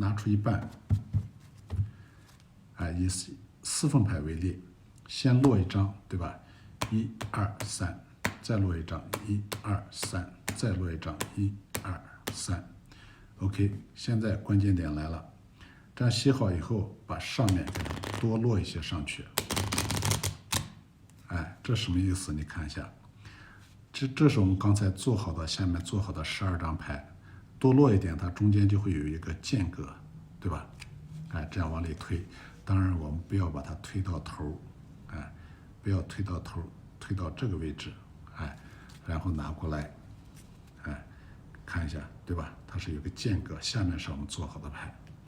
拿出一半，哎，以四分牌为例，先落一张，对吧？1、2、3，再落一张，1、2、3，再落一张，1、2、3。OK， 现在关键点来了，这样写好以后，把上面给它多落一些上去。哎，这什么意思？你看一下，这是我们刚才做好的，下面做好的12张牌，多落一点，它中间就会有一个间隔，对吧？哎，这样往里推。当然，我们不要把它推到头，哎，不要推到头，推到这个位置，哎，然后拿过来，哎，看一下，对吧？它是有个间隔，下面是我们做好的牌。